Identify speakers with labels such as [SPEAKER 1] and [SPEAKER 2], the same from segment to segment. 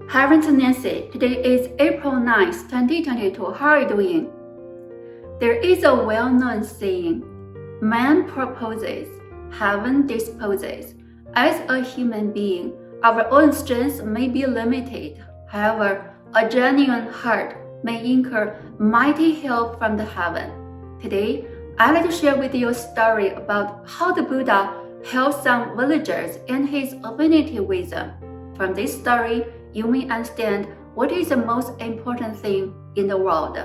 [SPEAKER 1] Hi, it's Nancy. Today is April 9th, 2022. How are you doing? There is a well-known saying, man proposes, heaven disposes. As a human being, our own strength may be limited. However, a genuine heart may incur mighty help from the heaven. Today, I'd like to share with you a story about how the Buddha helped some villagers and his affinity with them. From this story, you may understand what is the most important thing in the world.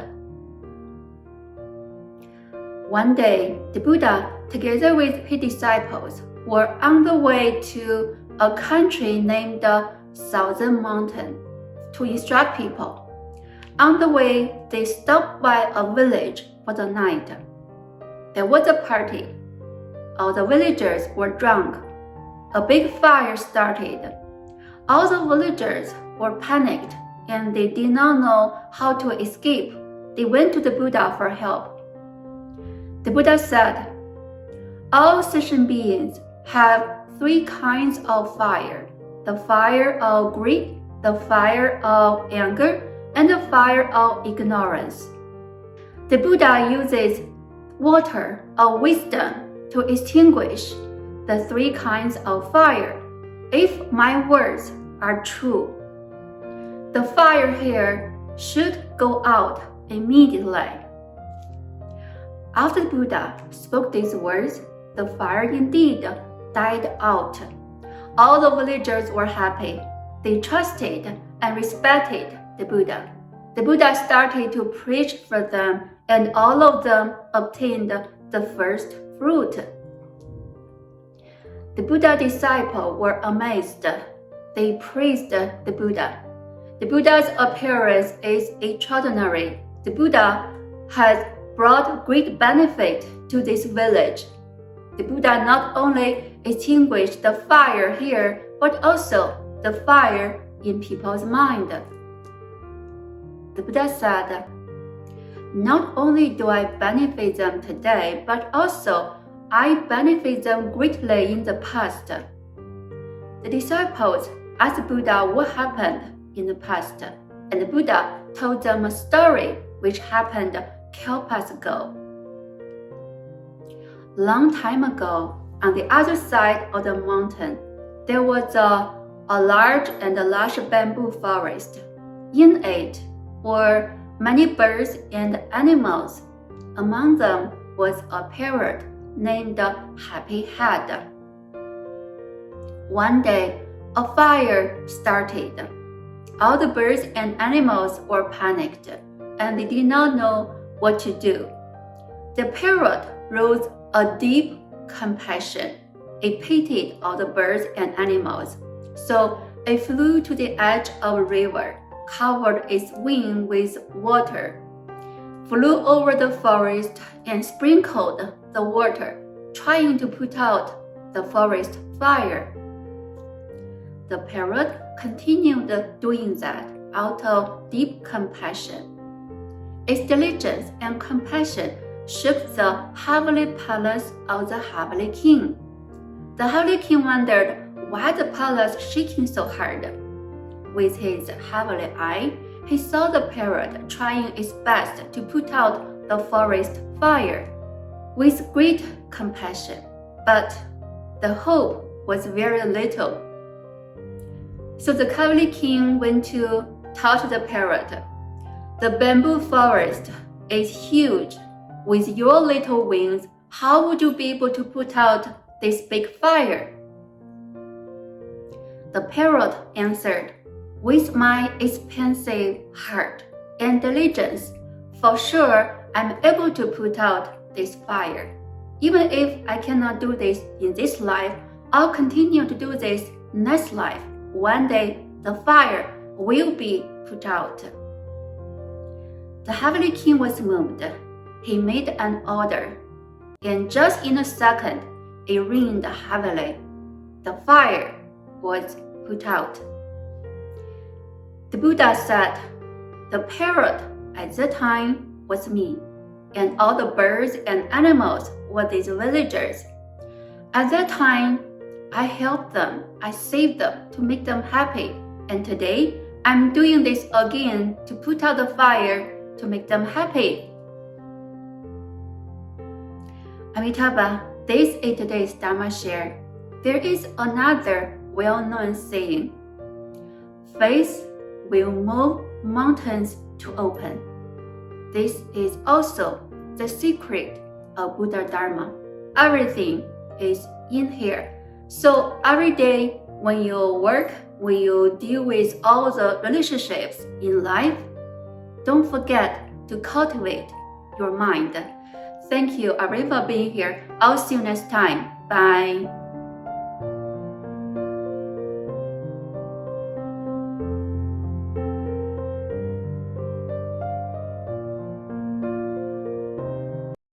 [SPEAKER 1] One day, the Buddha, together with his disciples, were on the way to a country named the Southern Mountain to instruct people. On the way, they stopped by a village for the night. There was a party. All the villagers were drunk. A big fire started. All the villagers were panicked and they did not know how to escape. They went to the Buddha for help. The Buddha said, all sentient beings have three kinds of fire: the fire of greed, the fire of anger, and the fire of ignorance. The Buddha uses water of wisdom to extinguish the three kinds of fire. If my words are true, the fire here should go out immediately. After the Buddha spoke these words, the fire indeed died out. All the villagers were happy. They trusted and respected the Buddha. The Buddha started to preach for them, and all of them obtained the first fruit. The Buddha disciples were amazed. They praised the Buddha. The Buddha's appearance is extraordinary. The Buddha has brought great benefit to this village. The Buddha not only extinguished the fire here, but also the fire in people's mind. The Buddha said, not only do I benefit them today, but also I benefit them greatly in the past. The disciples asked the Buddha what happened in the past, and the Buddha told them a story which happened kalpas ago. Long time ago, on the other side of the mountain, there was a large bamboo forest. In it were many birds and animals. Among them was a parrot named Happy Head. One day, a fire started. All the birds and animals were panicked, and they did not know what to do. The parrot rose a deep compassion. It pitied all the birds and animals. So it flew to the edge of a river, covered its wing with water, flew over the forest and sprinkled the water, trying to put out the forest fire. The parrot continued doing that out of deep compassion. Its diligence and compassion shook the heavenly palace of the heavenly king. The heavenly king wondered why the palace shaking so hard. With his heavenly eye, he saw the parrot trying its best to put out the forest fire with great compassion, but the hope was very little. So the heavenly king went to talk to the parrot. The bamboo forest is huge. With your little wings, how would you be able to put out this big fire? The parrot answered, with my expansive heart and diligence, for sure I'm able to put out this fire. Even if I cannot do this in this life, I'll continue to do this next life. One day, the fire will be put out. The heavenly king was moved. He made an order, and just in a second, it rained heavily. The fire was put out. The Buddha said, the parrot at that time was me, and all the birds and animals were these villagers. At that time, I helped them, I saved them to make them happy, and today I'm doing this again to put out the fire to make them happy. Amitabha, this is today's Dharma share. There is another well-known saying, faith will move mountains to open. This is also the secret of Buddha Dharma. Everything is in here. So every day when you work, when you deal with all the relationships in life, don't forget to cultivate your mind. Thank you, everyone, for being here. I'll see you next time. Bye.